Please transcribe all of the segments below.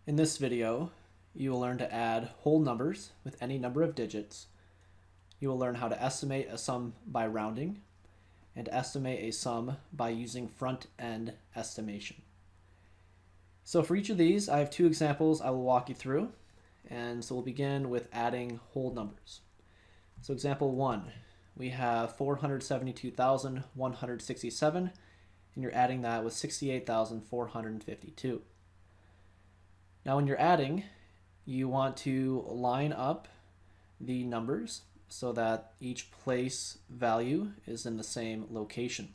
In this video, you will learn to add whole numbers with any number of digits. You will learn how to estimate a sum by rounding and estimate a sum by using front-end estimation. So for each of these, I have two examples I will walk you through. And so we'll begin with adding whole numbers. So example 1, we have 472,167, and you're adding that with 68,452. Now when you're adding, you want to line up the numbers so that each place value is in the same location.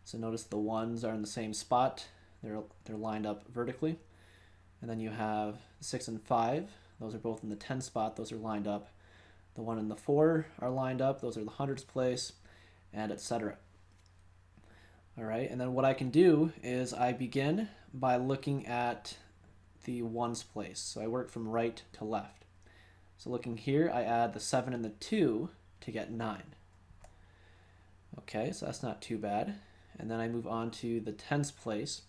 So notice the ones are in the same spot. They're lined up vertically. And then you have 6 and 5. Those are both in the 10 spot. Those are lined up. The 1 and the 4 are lined up. Those are the hundreds place, and etc. All right, and then what I can do is I begin by looking at the ones place. So I work from right to left. So looking here, I add the 7 and the 2 to get 9. Okay, so that's not too bad. And then I move on to the tens place.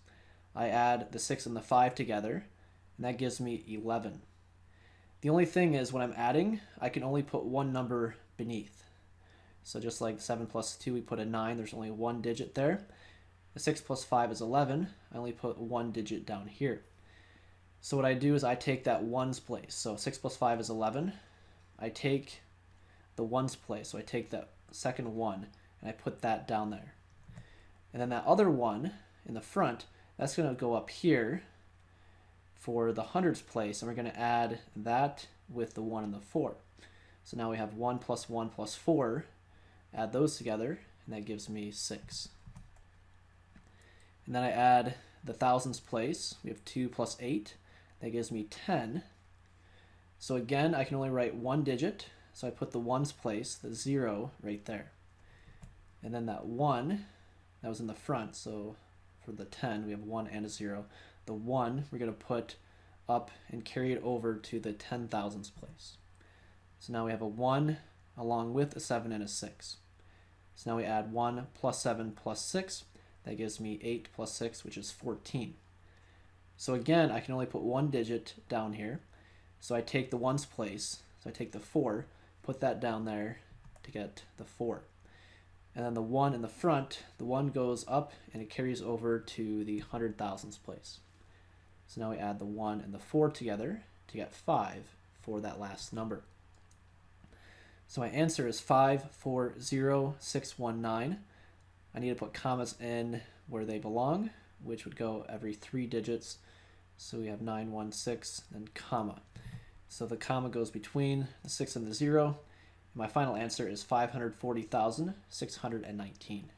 I add the 6 and the 5 together, and that gives me 11. The only thing is when I'm adding, I can only put one number beneath. So just like 7 plus 2, we put a 9. There's only one digit there. The 6 plus 5 is 11. I only put one digit down here. So what I do is I take that ones place. So 6 plus 5 is 11. I take the ones place. So I take that second 1 and I put that down there. And then that other 1 in the front, that's going to go up here for the hundreds place, and we're going to add that with the 1 and the 4. So now we have 1 plus 1 plus 4. Add those together, and that gives me 6. And then I add the thousands place. We have 2 plus 8. That gives me 10. So again, I can only write one digit, so I put the ones place, the 0, right there. And then that 1, that was in the front, so for the 10, we have 1 and a 0. The 1 we're going to put up and carry it over to the 10,000s place. So now we have a 1 along with a 7 and a 6. So now we add 1 plus 7 plus 6. That gives me 8 plus 6, which is 14. So again, I can only put one digit down here. So I take the ones place. So I take the 4, put that down there to get the 4. And then the 1 in the front, the 1 goes up and it carries over to the 100,000s place. So now we add the 1 and the 4 together to get 5 for that last number. So my answer is 540619. I need to put commas in where they belong, which would go every 3 digits. So we have 916 and comma. So the comma goes between the 6 and the 0. My final answer is 540,619.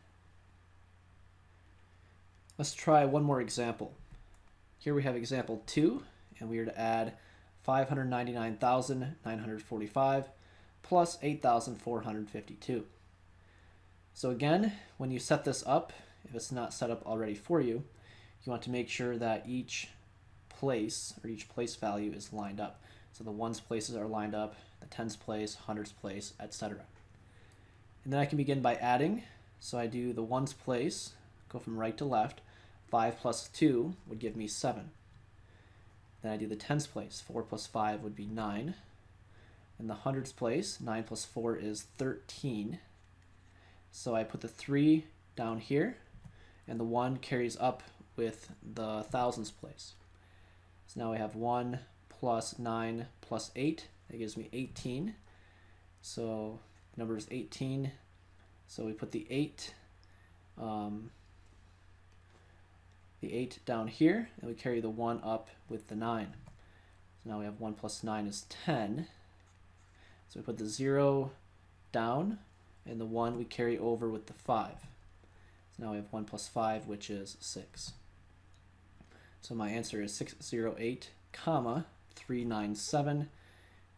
Let's try one more example. Here we have example 2, and we are to add 599,945 plus 8,452. So again, when you set this up, if it's not set up already for you, you want to make sure that each place or each place value is lined up. So the ones places are lined up, the tens place, hundreds place, etc. And then I can begin by adding. So I do the ones place, go from right to left. 5 plus 2 would give me 7. Then I do the tens place. 4 plus 5 would be 9. In the hundreds place, 9 plus 4 is 13. So I put the 3 down here, and the 1 carries up with the thousands place. So now we have 1 plus 9 plus 8. That gives me 18. So the number is 18. So we put the 8 down here, and we carry the 1 up with the 9. So now we have 1 plus 9 is 10. So we put the 0 down, and the 1 we carry over with the 5. So now we have 1 plus 5, which is 6. So my answer is 608, comma, 397.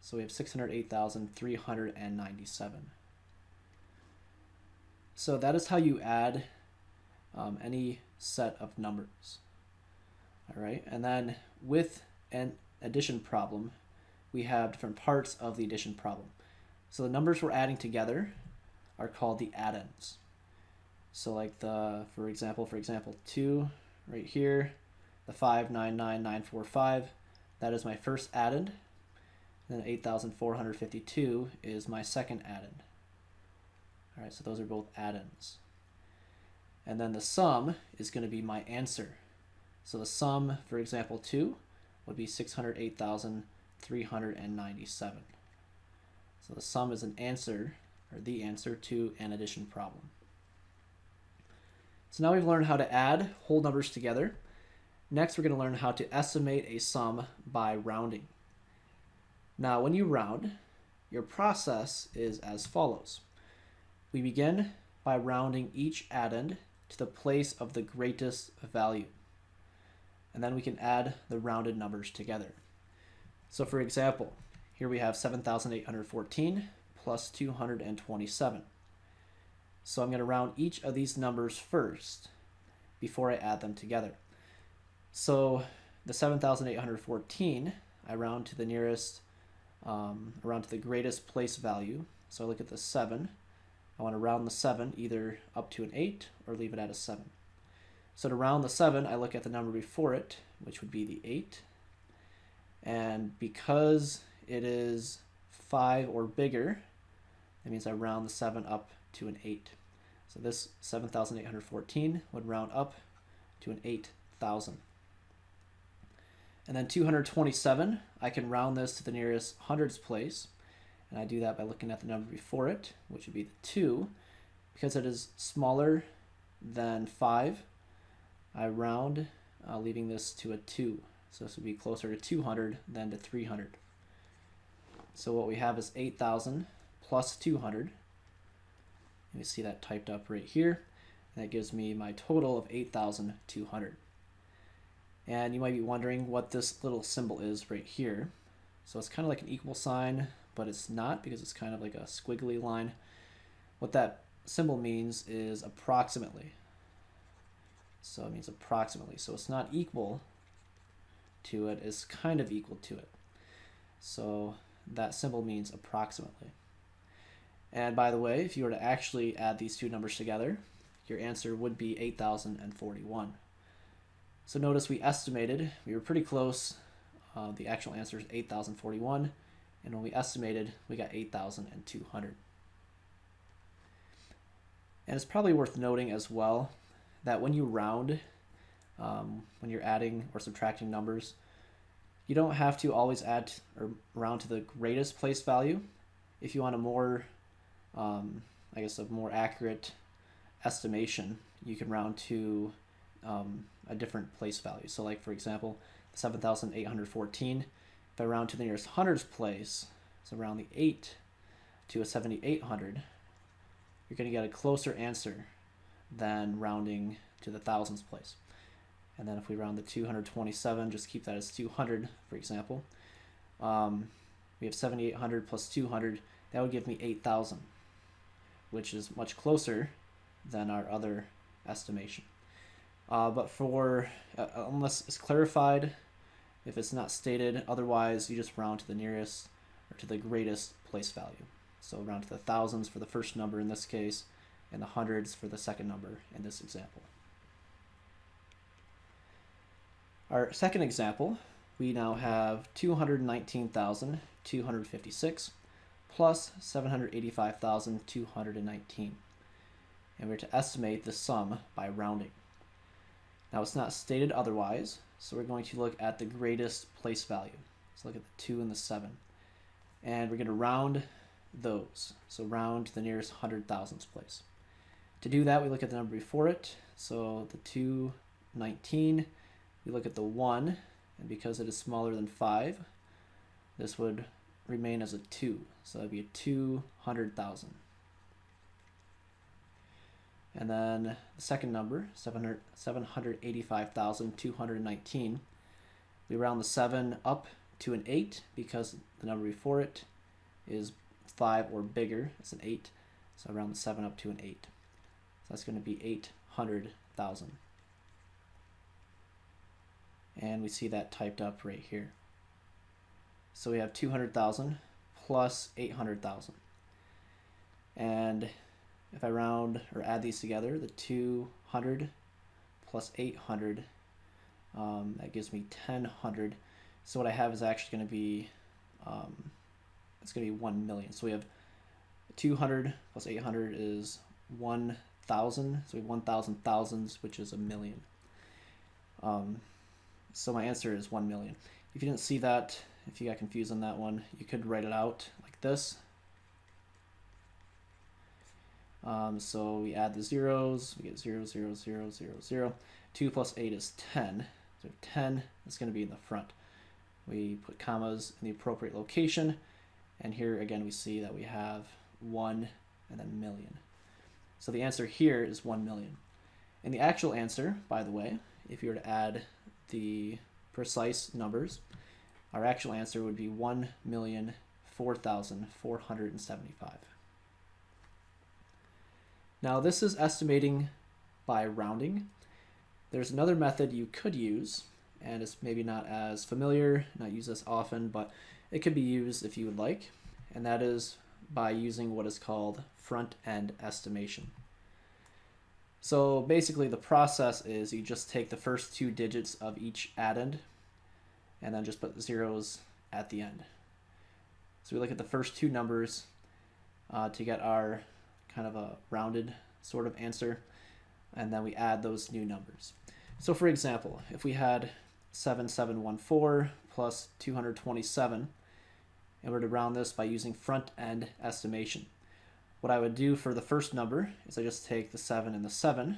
So we have 608,397. So that is how you add any set of numbers. All right, and then with an addition problem, we have different parts of the addition problem. So the numbers we're adding together are called the addends. So like for example 2 right here, the 599945, that is my first addend. And then 8,452 is my second addend. All right, so those are both addends. And then the sum is going to be my answer. So the sum, for example 2, would be 608,397. So the sum is an answer, or the answer to an addition problem. So now we've learned how to add whole numbers together. Next, we're going to learn how to estimate a sum by rounding. Now, when you round, your process is as follows. We begin by rounding each addend to the place of the greatest value. And then we can add the rounded numbers together. So for example, here we have 7,814 plus 227. So I'm going to round each of these numbers first before I add them together. So the 7,814, I round to the nearest, around to the greatest place value. So I look at the 7. I want to round the 7 either up to an 8 or leave it at a 7. So to round the 7, I look at the number before it, which would be the 8. And because it is 5 or bigger, that means I round the 7 up to an 8. So this 7,814 would round up to an 8,000. And then 227, I can round this to the nearest hundreds place. And I do that by looking at the number before it, which would be the 2. Because it is smaller than 5, I round, leaving this to a 2. So this would be closer to 200 than to 300. So what we have is 8,000 plus 200. You see that typed up right here. And that gives me my total of 8,200. And you might be wondering what this little symbol is right here. So it's kind of like an equal sign, but it's not because it's kind of like a squiggly line. What that symbol means is approximately. So it means approximately. So it's not equal to it, it's kind of equal to it. So that symbol means approximately. And by the way, if you were to actually add these two numbers together, your answer would be 8,041. So notice we estimated, we were pretty close. The actual answer is 8,041, and when we estimated, we got 8,200. And it's probably worth noting as well that when you round, when you're adding or subtracting numbers, you don't have to always add or round to the greatest place value. If you want a more, I guess a more accurate estimation, you can round to a different place value. So like for example, 7,814, if I round to the nearest hundreds place, so round the 8 to a 7,800, you're going to get a closer answer than rounding to the thousands place. And then if we round the 227, just keep that as 200, for example. We have 7,800 plus 200, that would give me 8,000, which is much closer than our other estimation. But for, unless it's clarified, if it's not stated, otherwise you just round to the nearest or to the greatest place value. So round to the thousands for the first number in this case, and the hundreds for the second number in this example. Our second example, we now have 219,256 plus 785,219. And we're to estimate the sum by rounding. Now it's not stated otherwise, so we're going to look at the greatest place value. So look at the 2 and the 7. And we're going to round those. So round to the nearest hundred thousandths place. To do that, we look at the number before it. So the 219, we look at the 1, and because it is smaller than 5, this would remain as a 2. So that would be a 200,000. And then the second number, 785,219, we round the 7 up to an 8 because the number before it is 5 or bigger. It's an 8. So I round the 7 up to an 8. So that's going to be 800,000. And we see that typed up right here. So we have 200,000 plus 800,000. And if I round or add these together, the 200 plus 800, that gives me 1000, So what I have is actually going to be, it's going to be 1 million. So we have 200 plus 800 is 1,000. So we have 1,000 thousands, which is a million. So my answer is 1 million. If you didn't see that, if you got confused on that one, you could write it out like this. So we add the zeros, we get 0, 0, 0, 0, 0. 2 plus 8 is 10. So 10 is going to be in the front. We put commas in the appropriate location. And here again, we see that we have 1 and then million. So the answer here is 1 million. And the actual answer, by the way, if you were to add the precise numbers, our actual answer would be 1,004,475. Now this is estimating by rounding. There's another method you could use, and it's maybe not as familiar, not used as often, but it could be used if you would like, and that is by using what is called front-end estimation. So basically the process is you just take the first 2 digits of each addend and then just put zeros at the end. So we look at the first 2 numbers to get our kind of a rounded sort of answer, and then we add those new numbers. So for example, if we had 7714 plus 227, and we're to round this by using front-end estimation, what I would do for the first number is I just take the 7 and the 7,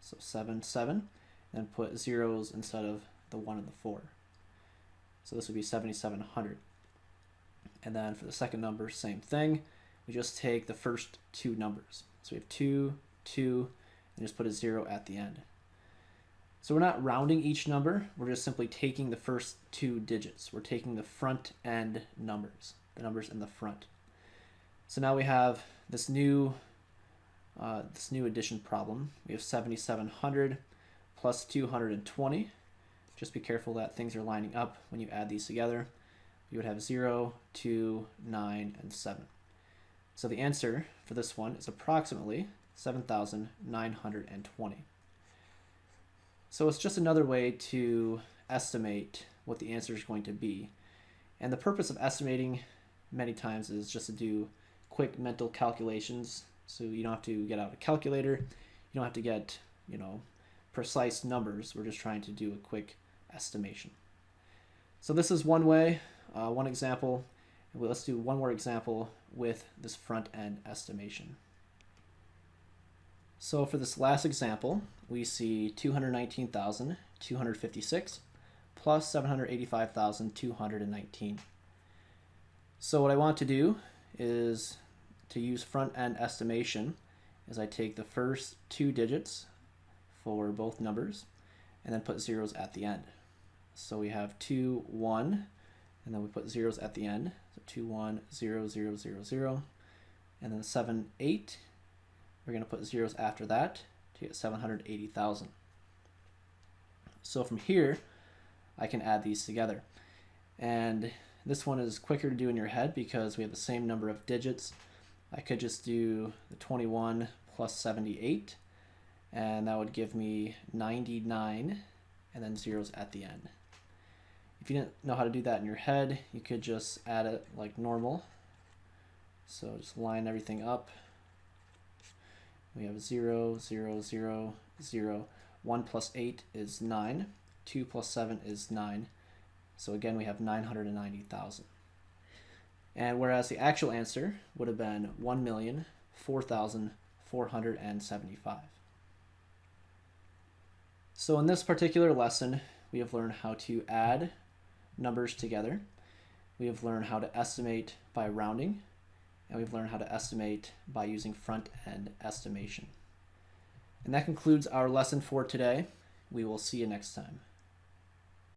so 7, 7, and put zeros instead of the 1 and the 4. So this would be 7,700. And then for the second number, same thing. We just take the first 2 numbers. So we have 2, 2, and just put a 0 at the end. So we're not rounding each number, we're just simply taking the first 2 digits. We're taking the front end numbers, the numbers in the front. So now we have this new addition problem. We have 7,700 plus 220. Just be careful that things are lining up when you add these together. You would have 0, 2, 9, and 7. So the answer for this one is approximately 7,920. So it's just another way to estimate what the answer is going to be. And the purpose of estimating many times is just to do quick mental calculations. So you don't have to get out a calculator. You don't have to get, precise numbers. We're just trying to do a quick estimation. So this is one way, one example. Let's do one more example with this front-end estimation. So for this last example, we see 219,256 plus 785,219. So what I want to do is to use front-end estimation is I take the first 2 digits for both numbers and then put zeros at the end. So we have 2, 1, and then we put zeros at the end. So 2, 1, 0, 0, 0, 0. And then 7, 8, we're going to put zeros after that to get 780,000. So from here, I can add these together. And this one is quicker to do in your head because we have the same number of digits. I could just do the 21 plus 78, and that would give me 99, and then zeros at the end. If you didn't know how to do that in your head, you could just add it like normal. So just line everything up. We have 0, 0, 0, 0. 1 plus 8 is 9. 2 plus 7 is 9. So again, we have 990,000. And whereas the actual answer would have been 1,004,475. So in this particular lesson, we have learned how to add numbers together. We have learned how to estimate by rounding, and we've learned how to estimate by using front-end estimation. And that concludes our lesson for today. We will see you next time.